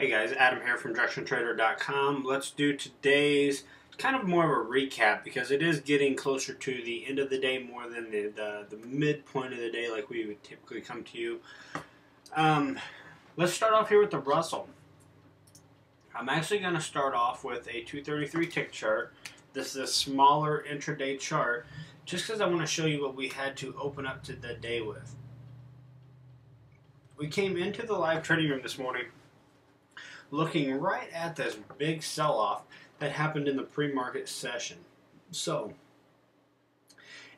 Hey guys, Adam here from directiontrader.com. Let's do today's kind of more of a recap because it is getting closer to the end of the day more than the midpoint of the day like we would typically come to you. Let's start off here with the Russell. I'm actually going to start off with a 233 tick chart. This is a smaller intraday chart just because I want to show you what we had to open up to the day with. We came into the live trading room this morning looking right at this big sell-off that happened in the pre-market session. So,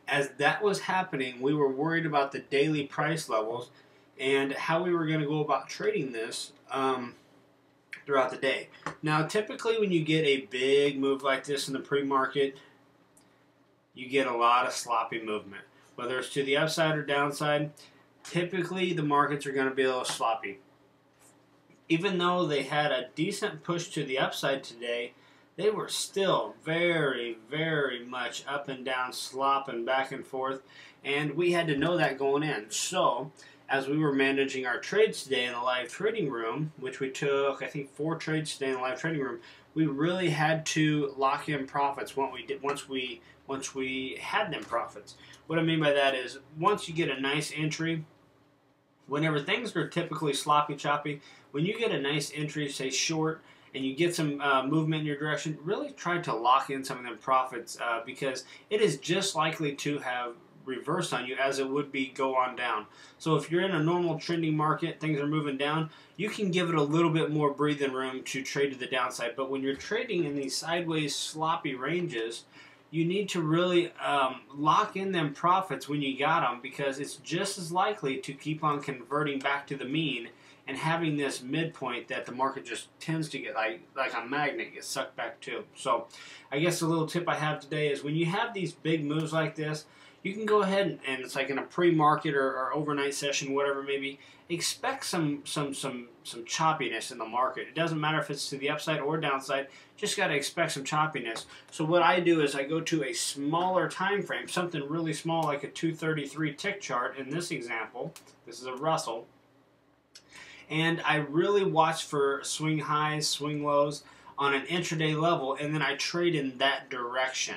as that was happening, we were worried about the daily price levels and how we were going to go about trading this throughout the day. Now, typically when you get a big move like this in the pre-market, you get a lot of sloppy movement. Whether it's to the upside or downside, typically the markets are going to be a little sloppy. Even though they had a decent push to the upside today, they were still very, very much up and down, slopping back and forth, and we had to know that going in. So, as we were managing our trades today in the live trading room, which we took, I think, 4 trades today in the live trading room, we really had to lock in profits once we had them profits. What I mean by that is, once you get a nice entry, whenever things are typically sloppy, choppy, when you get a nice entry, say short, and you get some movement in your direction, really try to lock in some of them profits because it is just likely to have reversed on you as it would be go on down. So if you're in a normal trending market, things are moving down, you can give it a little bit more breathing room to trade to the downside. But when you're trading in these sideways sloppy ranges, you need to really lock in them profits when you got them because it's just as likely to keep on converting back to the mean and having this midpoint that the market just tends to get like a magnet, get sucked back to. So I guess the little tip I have today is when you have these big moves like this, you can go ahead and it's like in a pre-market or overnight session, whatever maybe, expect some choppiness in the market. It doesn't matter if it's to the upside or downside, just got to expect some choppiness. So what I do is I go to a smaller time frame, something really small like a 233 tick chart in this example. This is a Russell. And I really watch for swing highs, swing lows on an intraday level, and then I trade in that direction.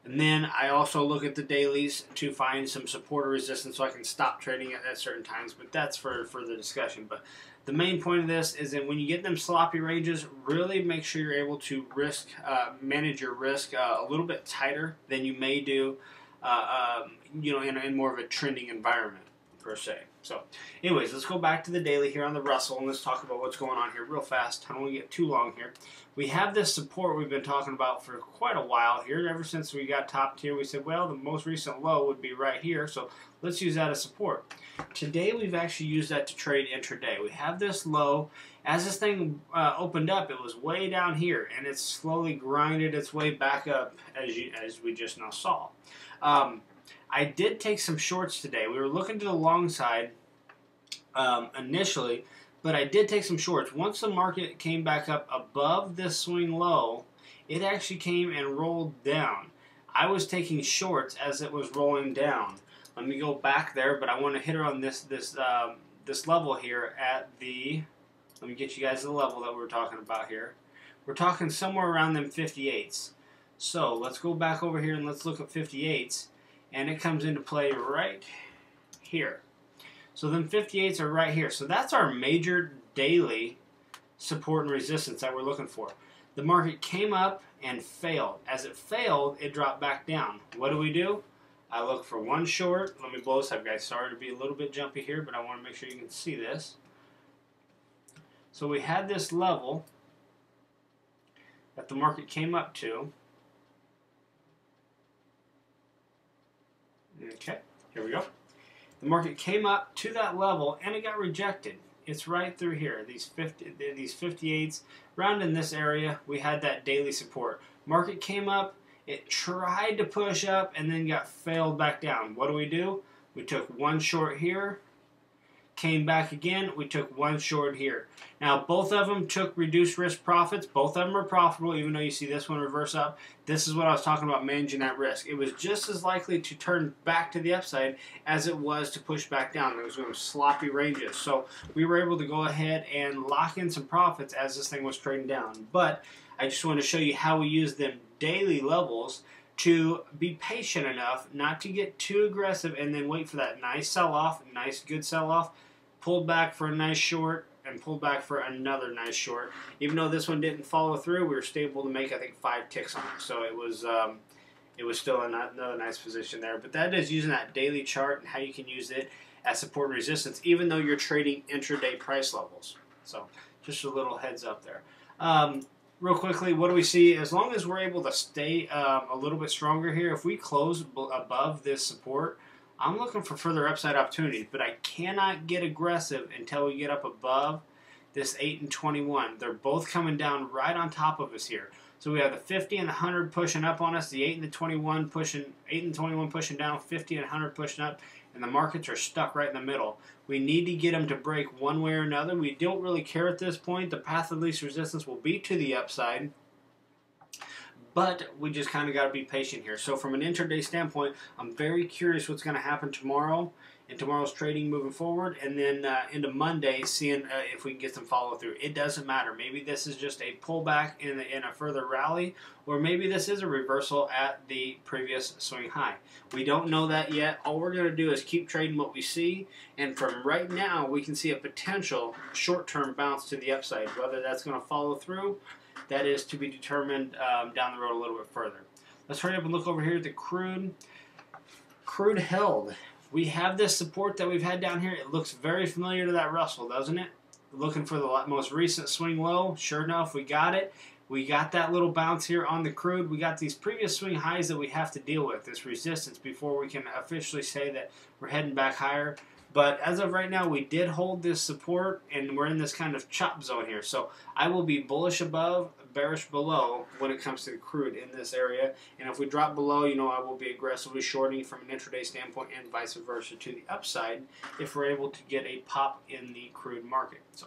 And then I also look at the dailies to find some support or resistance so I can stop trading at certain times, but that's for further discussion. But the main point of this is that when you get them sloppy ranges, really make sure you're able to manage your risk a little bit tighter than you may do in more of a trending environment per se. So anyways, let's go back to the daily here on the Russell and let's talk about what's going on here real fast. I don't want to get too long here. We have this support we've been talking about for quite a while here. Ever since we got topped here, we said, well, the most recent low would be right here, so let's use that as support. Today, we've actually used that to trade intraday. We have this low. As this thing opened up, it was way down here, and it's slowly grinded its way back up, as we just now saw. I did take some shorts today. We were looking to the long side initially, but I did take some shorts. Once the market came back up above this swing low, it actually came and rolled down. I was taking shorts as it was rolling down. Let me go back there, but I want to hit her on this level here at the. Let me get you guys the level that we're talking about here. We're talking somewhere around them 58s. So let's go back over here and let's look at 58s, and it comes into play right here. So then 58s are right here. So that's our major daily support and resistance that we're looking for. The market came up and failed. As it failed, it dropped back down. What do? I look for one short. Let me blow this up, guys. Sorry to be a little bit jumpy here, but I want to make sure you can see this. So we had this level that the market came up to. Okay, here we go. The market came up to that level and it got rejected. It's right through here. These 58s, around in this area, we had that daily support. Market came up, it tried to push up and then got failed back down. What do? We took one short here, came back again. We took one short here. Now, both of them took reduced risk profits. Both of them are profitable, even though you see this one reverse up. This is what I was talking about, managing that risk. It was just as likely to turn back to the upside as it was to push back down. There was some sloppy ranges. So we were able to go ahead and lock in some profits as this thing was trading down. But I just want to show you how we use them daily levels to be patient enough not to get too aggressive and then wait for that nice sell-off, nice good sell-off, pulled back for a nice short, and pulled back for another nice short. Even though this one didn't follow through, we were still able to make, I think, 5 ticks on it. So it was still another nice position there. But that is using that daily chart and how you can use it as support and resistance, even though you're trading intraday price levels. So just a little heads up there. Real quickly, what do we see? As long as we're able to stay a little bit stronger here, if we close above this support, I'm looking for further upside opportunities, but I cannot get aggressive until we get up above this 8 and 21. They're both coming down right on top of us here. So we have the 50 and the 100 pushing up on us, the 8 and the 21 pushing, 8 and 21 pushing down, 50 and 100 pushing up, and the markets are stuck right in the middle. We need to get them to break one way or another. We don't really care at this point. The path of least resistance will be to the upside, but we just kind of got to be patient here. So from an intraday standpoint, I'm very curious what's going to happen tomorrow and tomorrow's trading moving forward, and then into Monday, seeing if we can get some follow through. It doesn't matter. Maybe this is just a pullback in a further rally, or maybe this is a reversal at the previous swing high. We don't know that yet. All we're going to do is keep trading what we see, and from right now, we can see a potential short-term bounce to the upside. Whether that's going to follow through, that is to be determined down the road a little bit further. Let's hurry up and look over here at the crude. Crude held. We have this support that we've had down here. It looks very familiar to that Russell, doesn't it? Looking for the most recent swing low. Sure enough, we got it. We got that little bounce here on the crude. We got these previous swing highs that we have to deal with, this resistance, before we can officially say that we're heading back higher. But as of right now, we did hold this support, and we're in this kind of chop zone here. So I will be bullish above, bearish below when it comes to the crude in this area. And if we drop below, you know, I will be aggressively shorting from an intraday standpoint and vice versa to the upside if we're able to get a pop in the crude market. So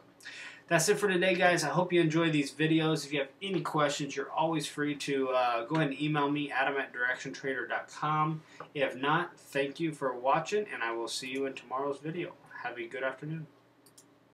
that's it for today, guys. I hope you enjoy these videos. If you have any questions, you're always free to go ahead and email me, adam@directiontrader.com. If not, thank you for watching, and I will see you in tomorrow's video. Have a good afternoon.